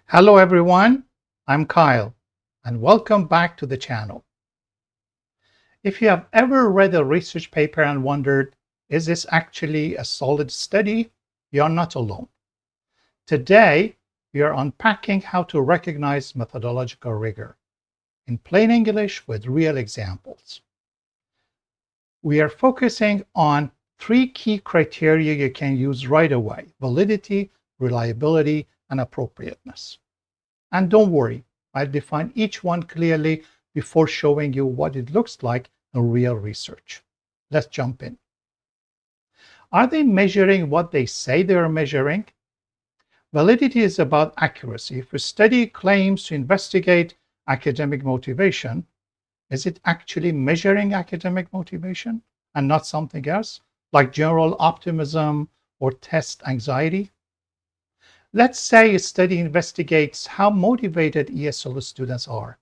Hello everyone, I'm Kyle and welcome back to the channel. If you have ever read a research paper and wondered, is this actually a solid study? You're not alone. Today, we are unpacking how to recognize methodological rigor in plain English with real examples. We are focusing on three key criteria you can use right away: validity, reliability, and appropriateness. And don't worry, I'll define each one clearly before showing you what it looks like in real research. Let's jump in. Are they measuring what they say they are measuring? Validity is about accuracy. If a study claims to investigate academic motivation, is it actually measuring academic motivation and not something else, like general optimism or test anxiety? Let's say a study investigates how motivated ESL students are.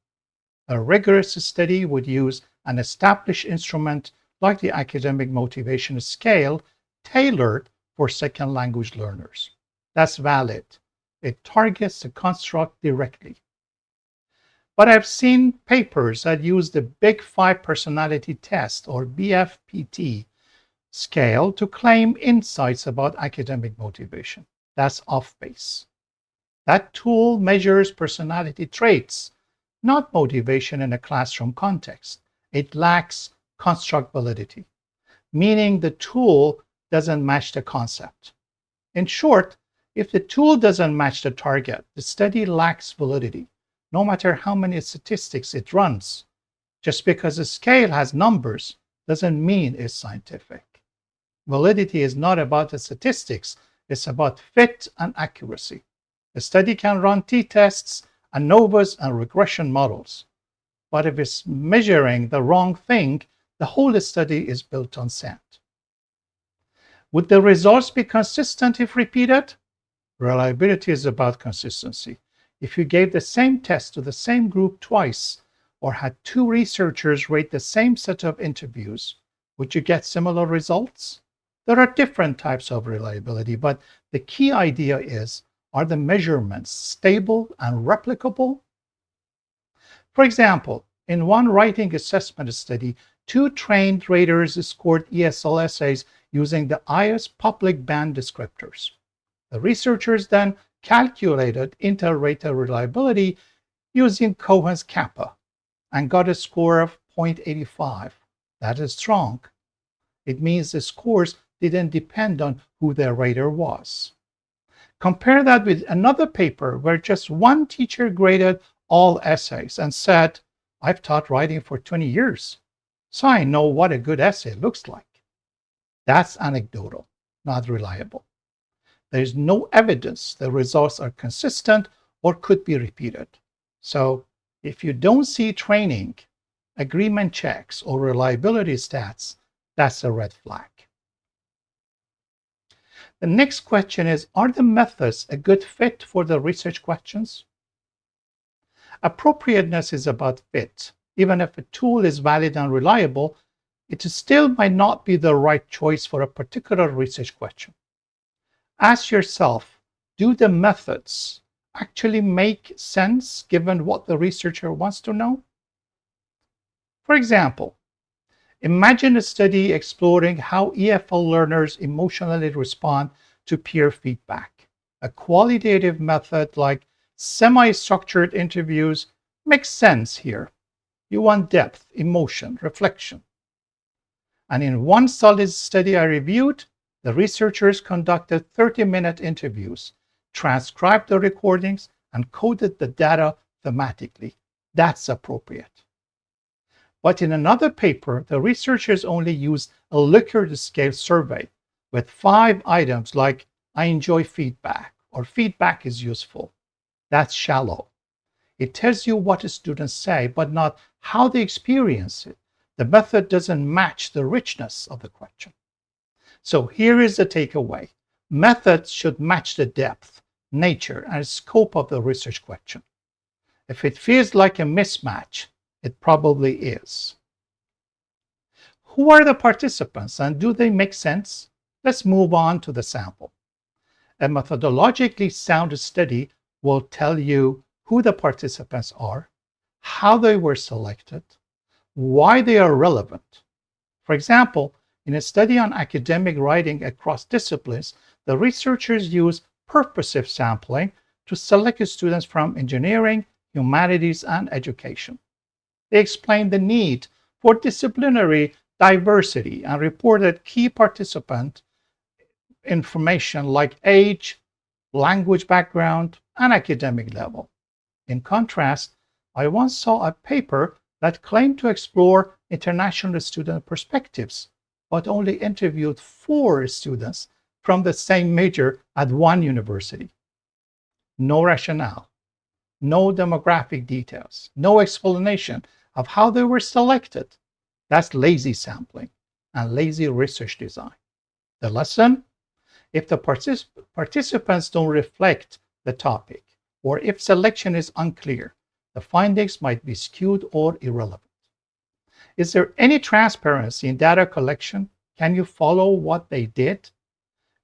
A rigorous study would use an established instrument like the Academic Motivation Scale tailored for second language learners. That's valid. It targets the construct directly. But I've seen papers that use the Big Five Personality Test or BFPT scale to claim insights about academic motivation. That's off base. That tool measures personality traits, not motivation in a classroom context. It lacks construct validity, meaning the tool doesn't match the concept. In short, if the tool doesn't match the target, the study lacks validity, no matter how many statistics it runs. Just because a scale has numbers doesn't mean it's scientific. Validity is not about the statistics, it's about fit and accuracy. A study can run t-tests, ANOVAs, and regression models. But if it's measuring the wrong thing, the whole study is built on sand. Would the results be consistent if repeated? Reliability is about consistency. If you gave the same test to the same group twice, or had two researchers rate the same set of interviews, would you get similar results? There are different types of reliability, but the key idea is, are the measurements stable and replicable? For example, in one writing assessment study, two trained raters scored ESL essays using the IS public band descriptors. The researchers then calculated inter-rater reliability using Cohen's kappa and got a score of 0.85. That is strong. It means the scores didn't depend on who their rater was. Compare that with another paper where just one teacher graded all essays and said, I've taught writing for 20 years, so I know what a good essay looks like. That's anecdotal, not reliable. There is no evidence the results are consistent or could be repeated. So if you don't see training, agreement checks, or reliability stats, that's a red flag. The next question is, are the methods a good fit for the research questions? Appropriateness is about fit. Even if a tool is valid and reliable, it still might not be the right choice for a particular research question. Ask yourself, do the methods actually make sense given what the researcher wants to know? For example, imagine a study exploring how EFL learners emotionally respond to peer feedback. A qualitative method like semi-structured interviews makes sense here. You want depth, emotion, reflection. And in one solid study I reviewed, the researchers conducted 30-minute interviews, transcribed the recordings, and coded the data thematically. That's appropriate. But in another paper, the researchers only used a Likert scale survey with 5 items like, I enjoy feedback, or feedback is useful. That's shallow. It tells you what the students say, but not how they experience it. The method doesn't match the richness of the question. So here is the takeaway. Methods should match the depth, nature, and scope of the research question. If it feels like a mismatch, it probably is. Who are the participants and do they make sense? Let's move on to the sample. A methodologically sound study will tell you who the participants are, how they were selected, why they are relevant. For example, in a study on academic writing across disciplines, the researchers used purposive sampling to select students from engineering, humanities, and education. They explained the need for disciplinary diversity and reported key participant information like age, language background, and academic level. In contrast, I once saw a paper that claimed to explore international student perspectives, but only interviewed 4 students from the same major at one university. No rationale, no demographic details, no explanation of how they were selected. That's lazy sampling and lazy research design. The lesson? If the participants don't reflect the topic, or if selection is unclear, the findings might be skewed or irrelevant. Is there any transparency in data collection? Can you follow what they did?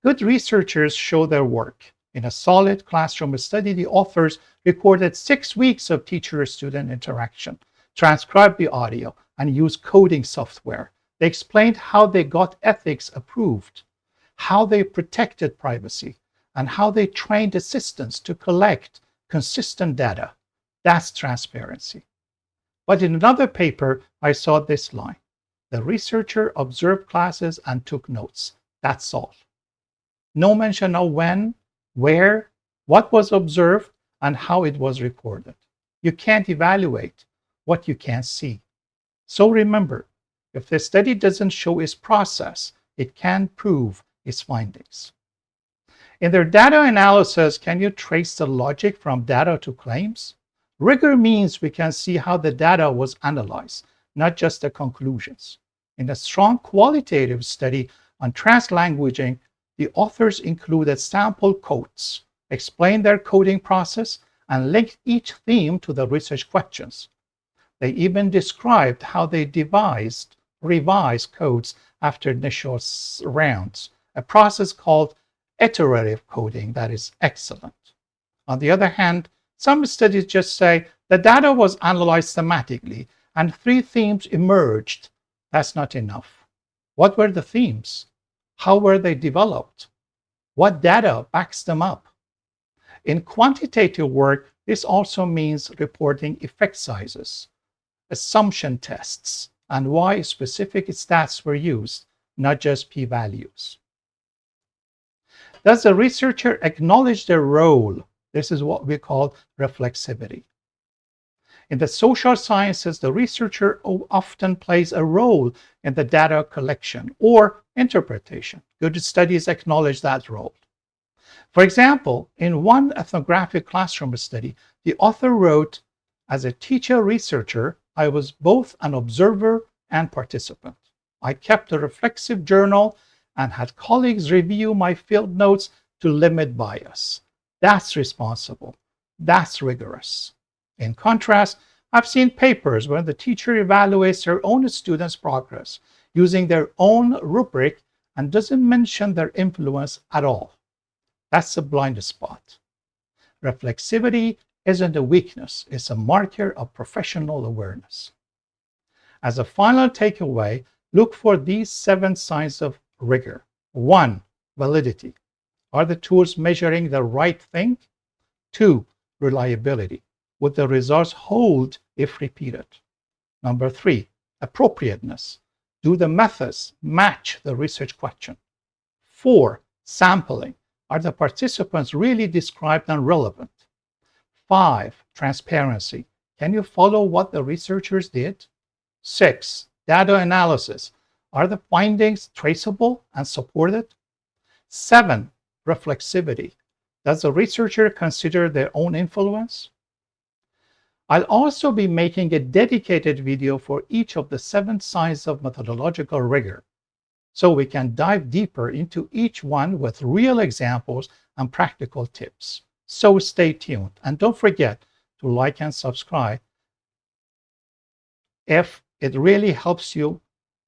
Good researchers show their work. In a solid classroom study, the authors recorded 6 weeks of teacher-student interaction, transcribed the audio, and used coding software. They explained how they got ethics approved, how they protected privacy, and how they trained assistants to collect consistent data. That's transparency. But in another paper, I saw this line. The researcher observed classes and took notes. That's all. No mention of when, where, what was observed, and how it was recorded. You can't evaluate what you can't see. So remember, if the study doesn't show its process, it can't prove its findings. In their data analysis, can you trace the logic from data to claims? Rigor means we can see how the data was analyzed, not just the conclusions. In a strong qualitative study on translanguaging, the authors included sample quotes, explained their coding process, and linked each theme to the research questions. They even described how they revised codes after initial rounds, a process called iterative coding that is excellent. On the other hand, some studies just say the data was analyzed thematically and 3 themes emerged. That's not enough. What were the themes? How were they developed? What data backs them up? In quantitative work, this also means reporting effect sizes, assumption tests, and why specific stats were used, not just p-values. Does the researcher acknowledge their role? This is what we call reflexivity. In the social sciences, the researcher often plays a role in the data collection or interpretation. Good studies acknowledge that role. For example, in one ethnographic classroom study, the author wrote, "As a teacher researcher, I was both an observer and participant. I kept a reflexive journal and had colleagues review my field notes to limit bias." That's responsible. That's rigorous. In contrast, I've seen papers where the teacher evaluates their own students' progress using their own rubric and doesn't mention their influence at all. That's a blind spot. Reflexivity isn't a weakness, it's a marker of professional awareness. As a final takeaway, look for these 7 signs of rigor. 1. Validity. Are the tools measuring the right thing? 2. Reliability. Would the results hold if repeated? Number 3. Appropriateness. Do the methods match the research question? 4. Sampling. Are the participants really described and relevant? 5. Transparency. Can you follow what the researchers did? 6. Data analysis. Are the findings traceable and supported? 7. Reflexivity. Does the researcher consider their own influence? I'll also be making a dedicated video for each of the 7 signs of methodological rigor, so we can dive deeper into each one with real examples and practical tips. So stay tuned, and don't forget to like and subscribe if it really helps you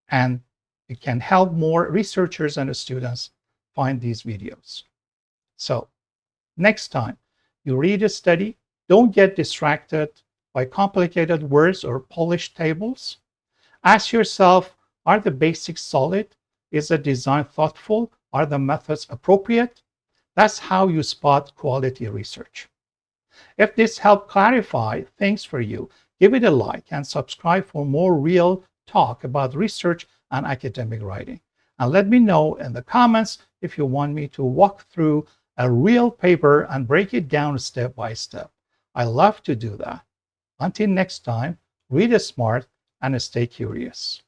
and it can help more researchers and students find these videos. So next time you read a study, don't get distracted by complicated words or polished tables. Ask yourself, are the basics solid? Is the design thoughtful? Are the methods appropriate? That's how you spot quality research. If this helped clarify things for you, give it a like and subscribe for more real talk about research and academic writing. And let me know in the comments if you want me to walk through a real paper and break it down step by step. I love to do that. Until next time, read smart and stay curious.